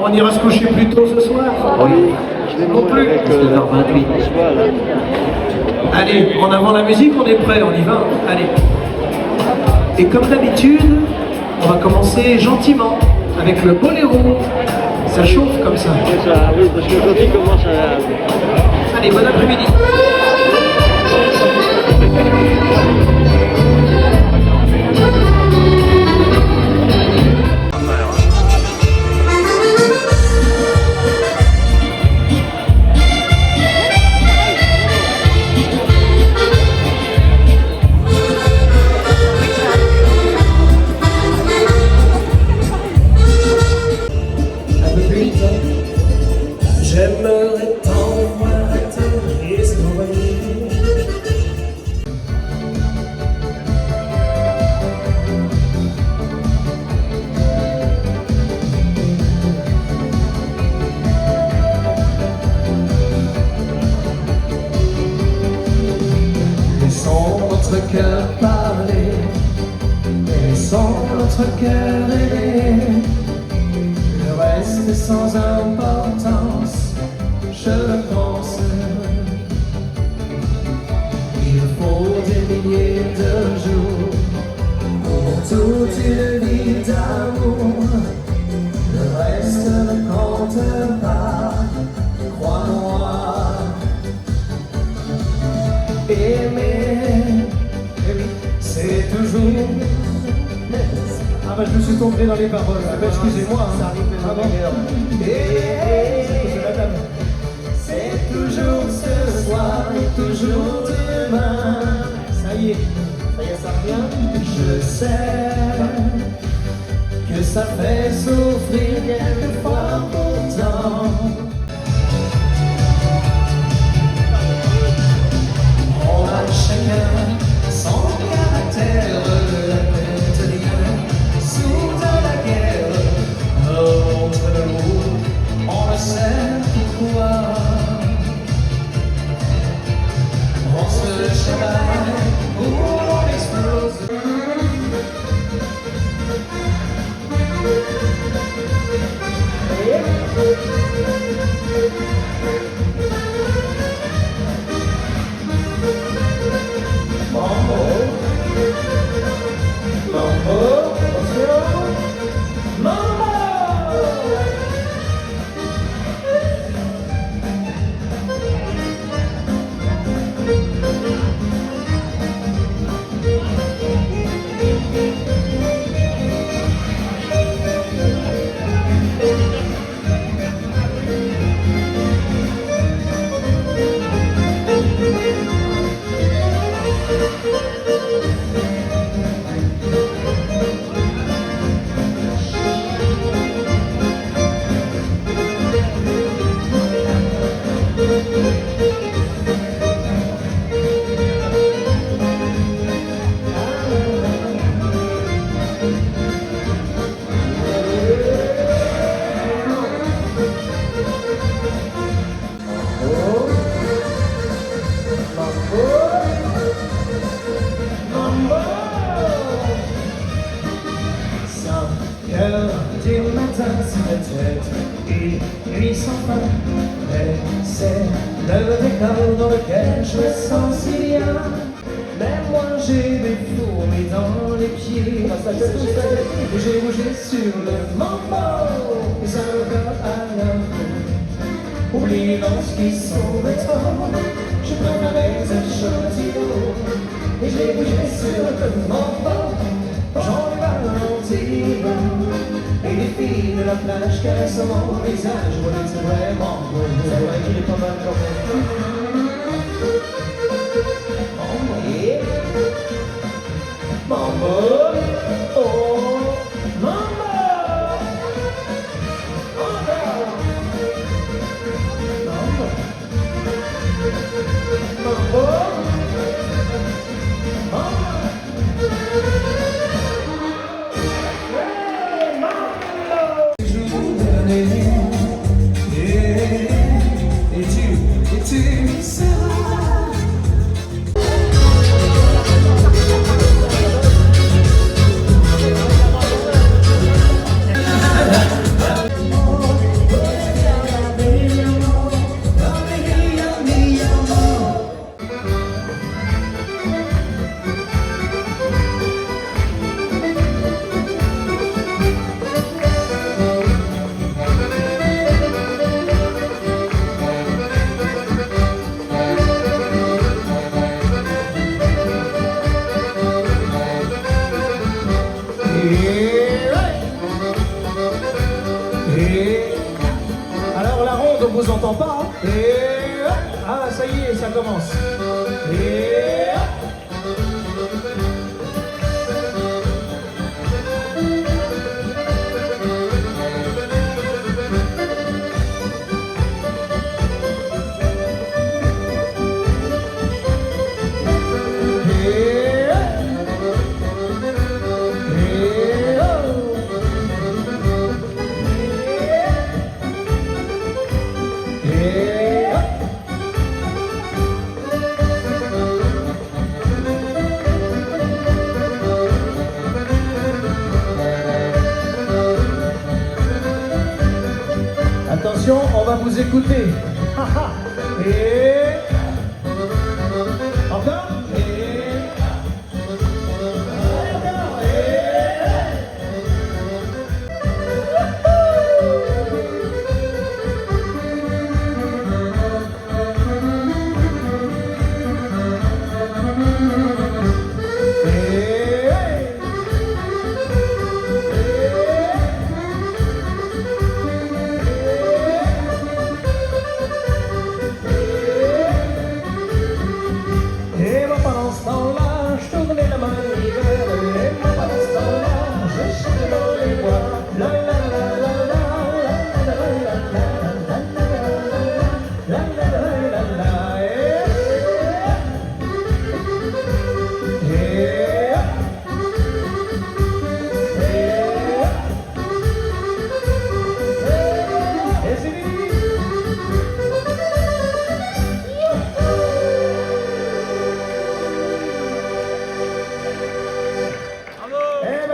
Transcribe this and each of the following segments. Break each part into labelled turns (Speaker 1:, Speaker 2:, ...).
Speaker 1: On ira se coucher plus tôt ce soir.
Speaker 2: Oui,
Speaker 1: Non plus.
Speaker 2: 9h28.
Speaker 1: Allez, en avant la musique, on est prêt, on y va. Allez. Et comme d'habitude, on va commencer gentiment avec le boléro. Ça chauffe comme ça.
Speaker 3: Oui, parce que quand il commence à...
Speaker 1: Allez, bon après-midi. J'aimerais tant voir atterrir ce voilier. Laissons notre cœur parler, laissons notre cœur aimer. Le reste est sans importance, je le pense. Il faut des milliers de jours pour toute une vie d'amour. Le reste ne compte pas, crois-moi. Aimer, eh oui, c'est toujours... Ah bah je me suis trompé dans les paroles, ah bah, excusez-moi, ça arrive c'est toujours ce soir et toujours demain. Ça y est, ça revient. Je sais que ça fait souffrir quelquefois pourtant. On a chacun son caractère, la tête liée, sous de la guerre, entre nous, on le sait pourquoi. On se chamaille ou on explose. Du matin sur la tête, une nuit sans fin, mais c'est le décor dans lequel je me sens si bien. Mais moi j'ai des fourmis dans les pieds, j'ai bougé sur le mambo, et ça me colle à la peau. Oubliant ce qui sont mes torts, je préparais un châtillon, et j'ai bougé sur le mambo, j'en ai Valentino. Et les filles de la plage caressent mon visage, je voulais c'est vraiment beau. C'est vrai qu'il est pas mal quand même. Yeah. Mambo, oh, mambo, encore. Mambo, mambo, mambo. Et tu seras n'entend pas. Hein. Et ah, ça y est, ça commence. Et attention, on va vous écouter. Et encore.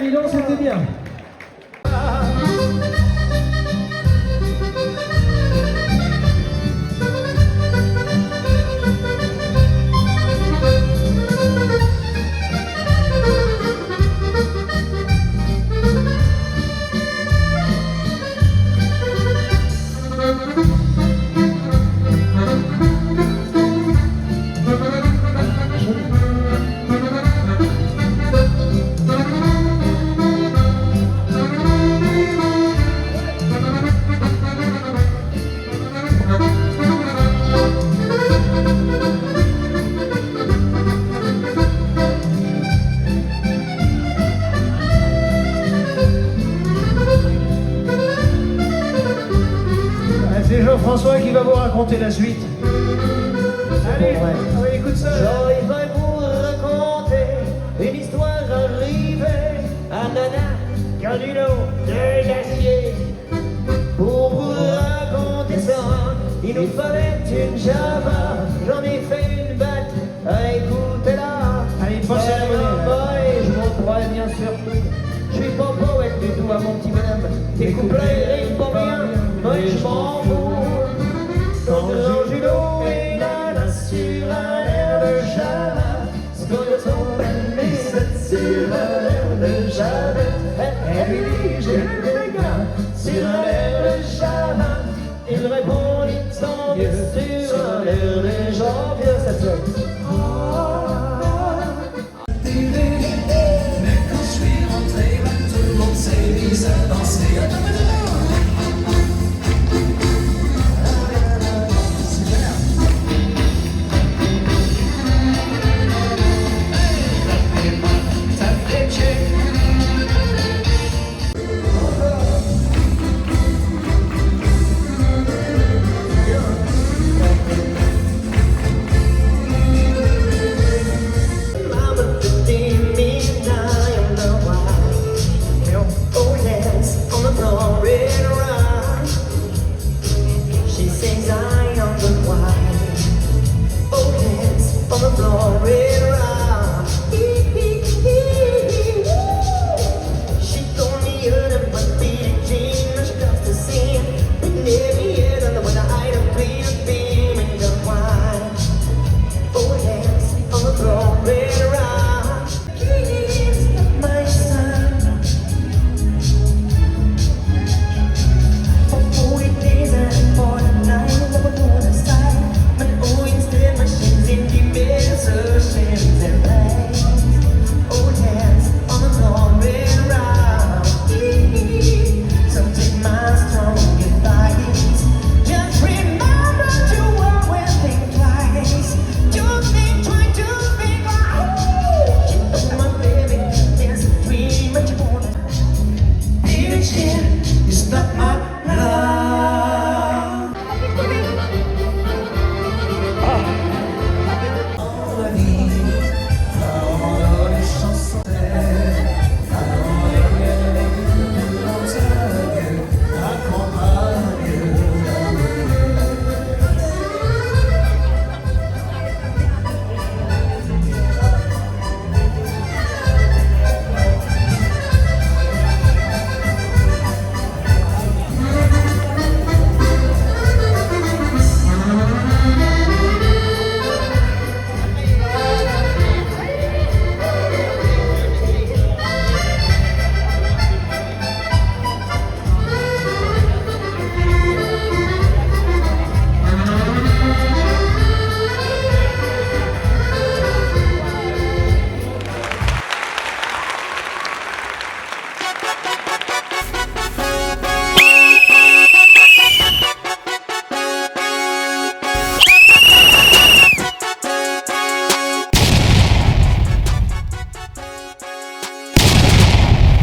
Speaker 1: Dis donc, c'était bien. C'est Jean-François qui va vous raconter la suite. Allez, écoute ça.
Speaker 2: Je vais vous raconter une histoire arrivée à Nana Cardino de l'acier. Pour vous raconter ça, il nous fallait une Java. J'en ai fait une batte, écoutez-la.
Speaker 1: Allez, pensez à la monnaie.
Speaker 2: Je m'en crois bien surtout. Je suis pas poète du tout à mon petit bonhomme. Tes couplets riment pas bien, mais je m'en fous. Quand Angelo et Nana sur un air de Java, ce qu'on son mais c'est sur un air de Java. Elle lui dit j'ai des gars sur un air de Java. Il répondit tant mieux sur un air de Java. Viens, ça sonne.